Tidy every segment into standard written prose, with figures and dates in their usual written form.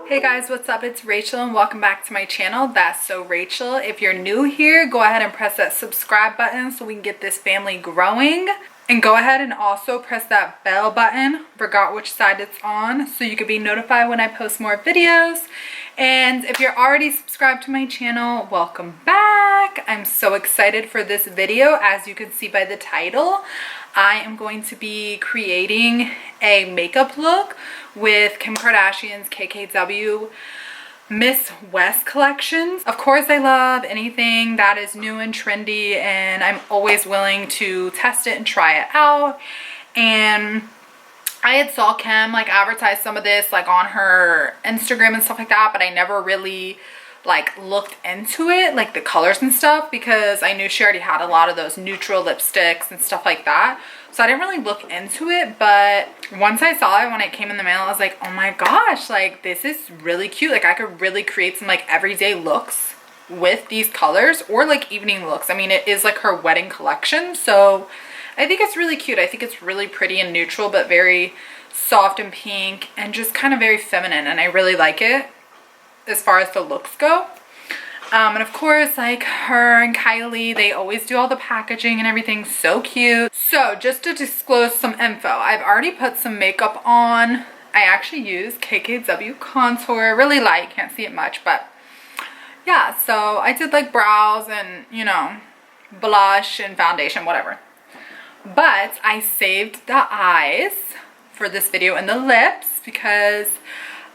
Hey guys, what's up? It's Rachel and welcome back to my channel. That's So Rachel. If you're new here, go ahead and press that subscribe button so we can get this family growing. And go ahead and also press that bell button, forgot which side it's on, so you can be notified when I post more videos. And if you're already subscribed to my channel, welcome back. I'm so excited for this video. As you can see by the title, I am going to be creating a makeup look with Kim Kardashian's KKW Miss West collections. Of course, I love anything that is new and trendy, and I'm always willing to test it and try it out. And I had saw Kim like advertise some of this like on her Instagram and stuff like that, but I never really like looked into it, like the colors and stuff, because I knew she already had a lot of those neutral lipsticks and stuff like that. So I didn't really look into it, but once I saw it when it came in the mail, I was like, oh my gosh, like this is really cute. Like I could really create some like everyday looks with these colors, or like evening looks. I mean, it is like her wedding collection, so I think it's really cute. I think it's really pretty and neutral, but very soft and pink and just kind of very feminine, and I really like it as far as the looks go. And of course, like her and Kylie, they always do all the packaging and everything, so cute. So just to disclose some info, I've already put some makeup on. I actually use KKW contour, really light, can't see it much, but yeah, so I did like brows and, you know, blush and foundation, whatever. But I saved the eyes for this video and the lips because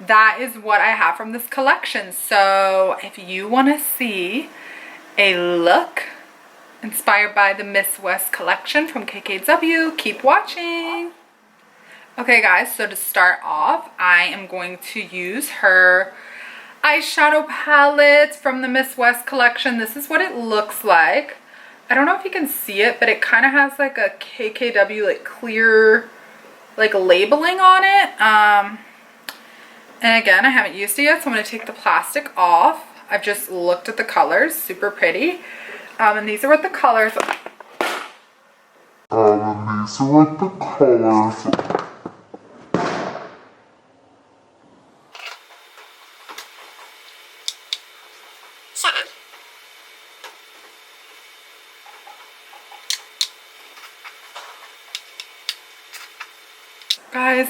that is what I have from this collection. So if you want to see a look inspired by the Miss West collection from KKW, keep watching. Okay guys, so to start off, I am going to use her eyeshadow palette from the Miss West collection. This is what it looks like. I don't know if you can see it, but it kind of has like a KKW like clear like labeling on it. And again, I haven't used it yet, so I'm going to take the plastic off. I've just looked at the colors, super pretty. And these are what the colors are. Guys,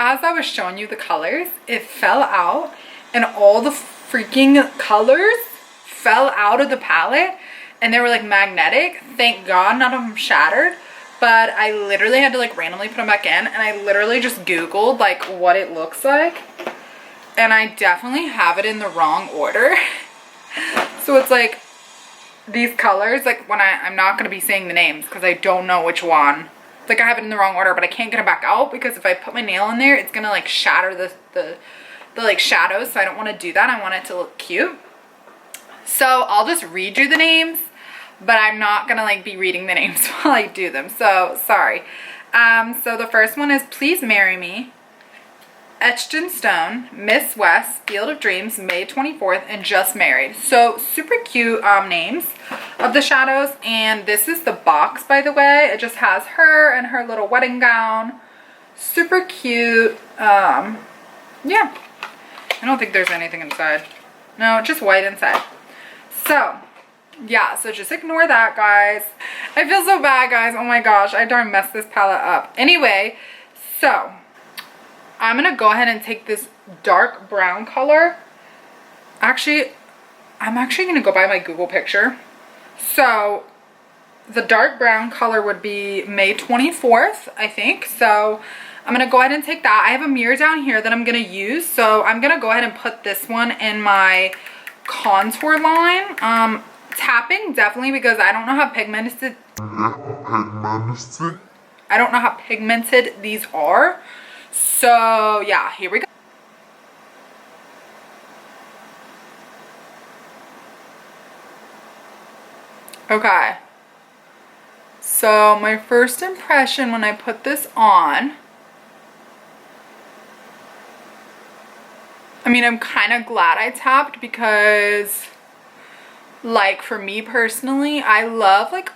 as I was showing you the colors, it fell out and all the freaking colors fell out of the palette and they were like magnetic. Thank God none of them shattered, but I literally had to like randomly put them back in, and I literally just Googled like what it looks like, and I definitely have it in the wrong order. So it's like these colors, like when I'm not going to be saying the names because I don't know which one. Like I have it in the wrong order, but I can't get it back out because if I put my nail in there, it's gonna like shatter the like shadows. So I don't want to do that. I want it to look cute. So I'll just read you the names, but I'm not gonna like be reading the names while I do them. So sorry. So the first one is Please Marry Me, Etched in Stone, Miss West, Field of Dreams, May 24th, and Just Married. So super cute names of the shadows. And this is the box, by the way. It just has her and her little wedding gown. Super cute. Yeah, I don't think there's anything inside. No, just white inside. So yeah, so just ignore that, guys. I feel so bad, guys. Oh my gosh, I darn messed this palette up. Anyway, so I'm gonna go ahead and take this dark brown color. Actually, I'm actually gonna go by my Google picture. So the dark brown color would be May 24th, I think. So I'm gonna go ahead and take that. I have a mirror down here that I'm gonna use. So I'm gonna go ahead and put this one in my contour line. Tapping definitely, because I don't know how pigmented these are. So yeah, here we go. Okay, so my first impression when I put this on, I mean, I'm kind of glad I tapped because like for me personally, I love like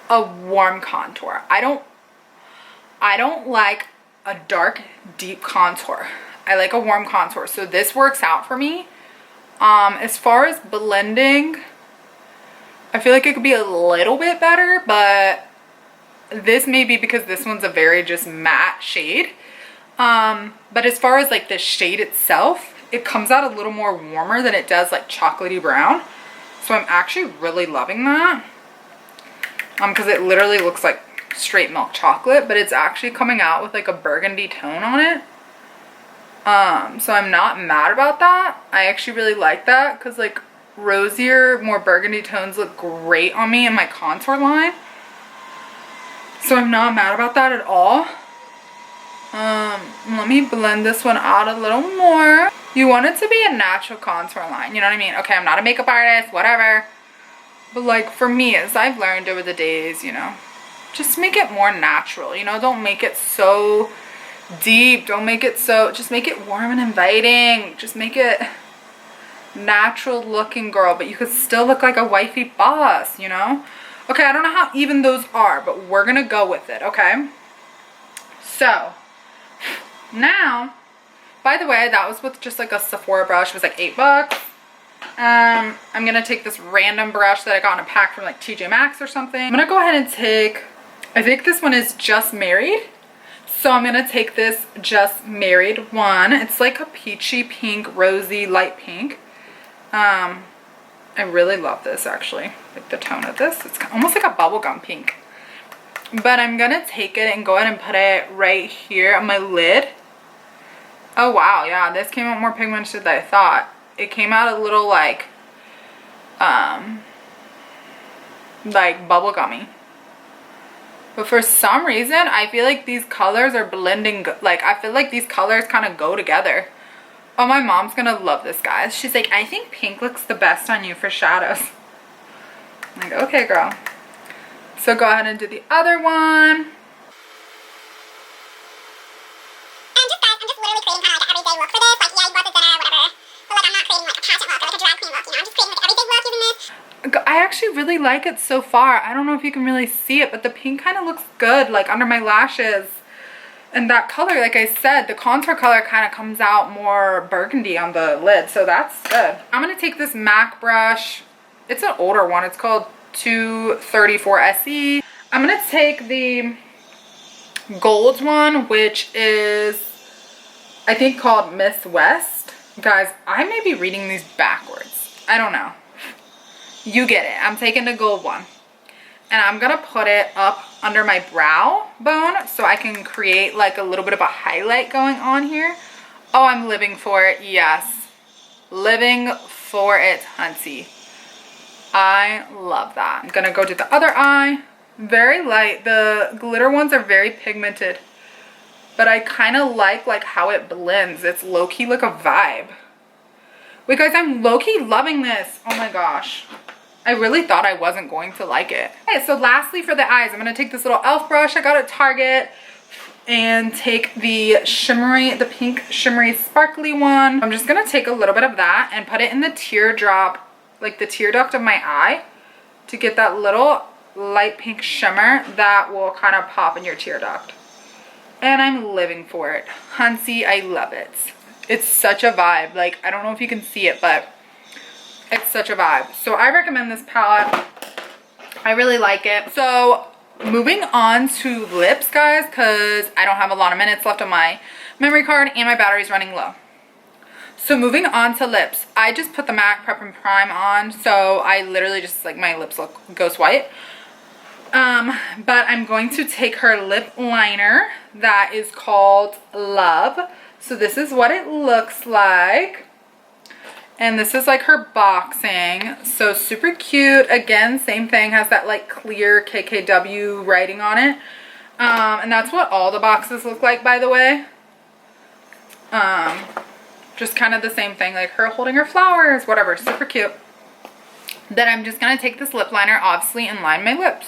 a warm contour. I don't like a dark, deep contour. I like a warm contour, so this works out for me. As far as blending, I feel like it could be a little bit better, but this may be because this one's a very just matte shade. But as far as like the shade itself, it comes out a little more warmer than it does like chocolatey brown. So I'm actually really loving that. Because it literally looks like straight milk chocolate, but it's actually coming out with like a burgundy tone on it. So I'm not mad about that. I actually really like that because like rosier, more burgundy tones look great on me in my contour line. So I'm not mad about that at all. Let me blend this one out a little more. You want it to be a natural contour line, you know what I mean? Okay, I'm not a makeup artist, whatever. But like for me, as I've learned over the days, you know, just make it more natural, you know? Don't make it so deep. Don't make it so, just make it warm and inviting. Just make it natural looking, girl, but you could still look like a wifey boss, you know? Okay, I don't know how even those are, but we're gonna go with it, okay? So, now, by the way, that was with just like a Sephora brush. It was like $8. I'm gonna take this random brush that I got in a pack from like TJ Maxx or something. I'm gonna go ahead and take, I think this one is Just Married. So I'm gonna take this Just Married one. It's like a peachy pink, rosy, light pink. I really love this actually, like the tone of this. It's almost like a bubblegum pink. But I'm gonna take it and go ahead and put it right here on my lid. Oh wow, yeah, this came out more pigmented than I thought. It came out a little like bubblegummy. But for some reason, I feel like these colors are blending, like I feel like these colors kind of go together. Oh, my mom's gonna love this, guys. She's like, I think pink looks the best on you for shadows. I'm like, okay, girl. So go ahead and do the other one. Just guys, I'm just literally creating kind of like an everyday look for this. Like, yeah, you bought the dinner or whatever. But like, I'm not creating like a pageant look or like a drag queen look, you know? I'm just creating like an everyday look using this. I actually really like it so far. I don't know if you can really see it, but the pink kind of looks good, like under my lashes. And that color, like I said, the contour color kind of comes out more burgundy on the lid, so that's good. I'm gonna take this MAC brush. It's an older one. It's called 234 SE. I'm gonna take the gold one, which is, I think, called Miss West. Guys, I may be reading these backwards. I don't know. You get it. I'm taking the gold one. And I'm gonna put it up under my brow bone so I can create like a little bit of a highlight going on here. Oh, I'm living for it. Yes. Living for it, hunty. I love that. I'm gonna go to the other eye. Very light. The glitter ones are very pigmented. But I kind of like how it blends. It's low-key like a vibe. Wait, guys, I'm low-key loving this. Oh my gosh. I really thought I wasn't going to like it. Okay, so lastly for the eyes, I'm gonna take this little e.l.f. brush I got at Target and take the pink shimmery sparkly one. I'm just gonna take a little bit of that and put it in the teardrop, like the tear duct of my eye, to get that little light pink shimmer that will kind of pop in your tear duct. And I'm living for it. Hunty, I love it. It's such a vibe. Like, I don't know if you can see it, but it's such a vibe. So I recommend this palette. I really like it. So moving on to lips, guys, because I don't have a lot of minutes left on my memory card and my battery's running low. So moving on to lips, I just put the MAC Prep and Prime on, so I literally just, like, my lips look ghost white. But I'm going to take her lip liner that is called Love. So this is what it looks like. And this is like her boxing. So super cute. Again, same thing, has that like clear KKW writing on it. And that's what all the boxes look like, by the way. Just kind of the same thing, like her holding her flowers, whatever, super cute. Then I'm just gonna take this lip liner, obviously, and line my lips.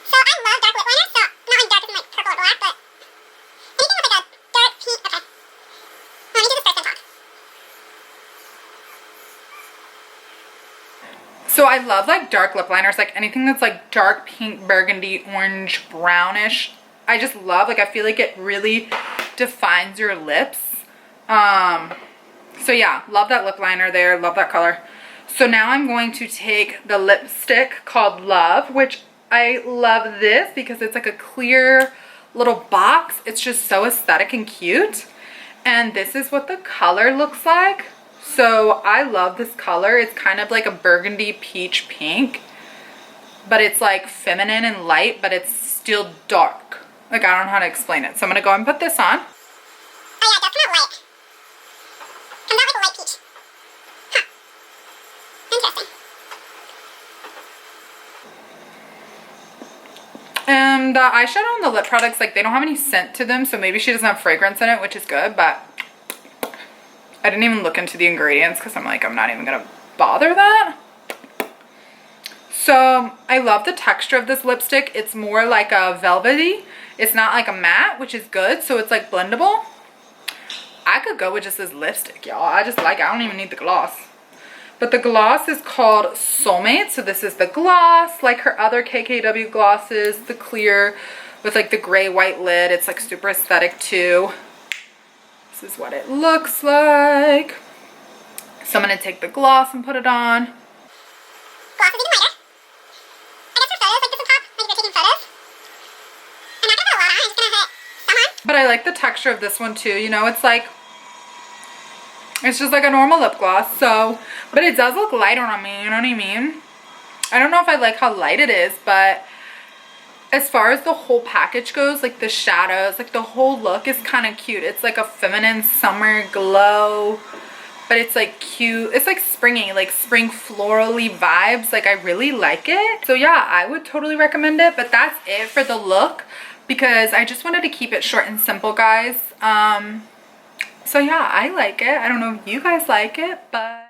So I love dark lip liner, so not like dark as in like purple or black, but anything with like a dark pink. Okay. Let me do this first and talk. So I love like dark lip liners, like anything that's like dark pink, burgundy, orange, brownish. I just love, like I feel like it really defines your lips. So yeah, love that lip liner there, love that color. So now I'm going to take the lipstick called Love, which I love this because it's like a clear little box. It's just so aesthetic and cute. And this is what the color looks like. So I love this color. It's kind of like a burgundy peach pink, but it's like feminine and light, but it's still dark. Like I don't know how to explain it. So I'm gonna go and put this on. Oh yeah, that's not white. Comes out like a white peach. Huh. Interesting. And the eyeshadow and the lip products, like they don't have any scent to them, so maybe she doesn't have fragrance in it, which is good, but I didn't even look into the ingredients because I'm like, I'm not even gonna bother that. So I love the texture of this lipstick. It's more like a velvety. It's not like a matte, which is good. So it's like blendable. I could go with just this lipstick, y'all. I just like it. I don't even need the gloss. But the gloss is called Soulmate. So this is the gloss, like her other KKW glosses, the clear with like the gray white lid. It's like super aesthetic too. This is what it looks like. So I'm gonna take the gloss and put it on. Gloss is even lighter. I guess for photos, like this is top, like if you're taking photos. I'm not gonna put a lot on, I'm just gonna put some on. But I like the texture of this one too. You know, it's like, it's just like a normal lip gloss. So, but it does look lighter on me, you know what I mean? I don't know if I like how light it is, but as far as the whole package goes, like the shadows, like the whole look is kind of cute. It's like a feminine summer glow, but it's like cute. It's like springy, like spring florally vibes. Like I really like it. So yeah, I would totally recommend it. But that's it for the look because I just wanted to keep it short and simple, guys. So yeah, I like it. I don't know if you guys like it, but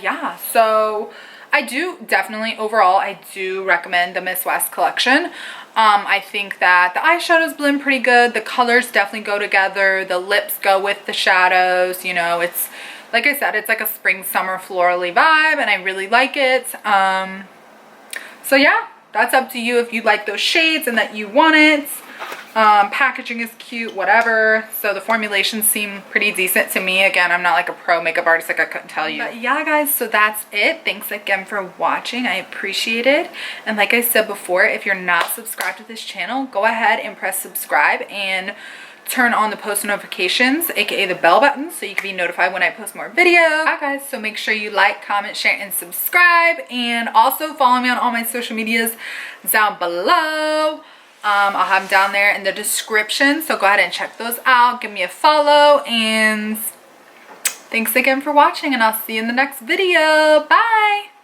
yeah, so I do definitely, overall, I do recommend the Miss West collection. I think that the eyeshadows blend pretty good. The colors definitely go together. The lips go with the shadows. You know, it's, like I said, it's like a spring, summer, florally vibe, and I really like it. So yeah, that's up to you if you like those shades and that you want it. Packaging is cute, whatever. So the formulations seem pretty decent to me. Again, I'm not like a pro makeup artist, like I couldn't tell you. But yeah, guys, so that's it. Thanks again for watching. I appreciate it. And like I said before, if you're not subscribed to this channel, go ahead and press subscribe and turn on the post notifications, aka the bell button, so you can be notified when I post more videos. Yeah, guys, so make sure you like, comment, share, and subscribe. And also follow me on all my social medias down below. I'll have them down there in the description, so go ahead and check those out. Give me a follow, and thanks again for watching, and I'll see you in the next video. Bye!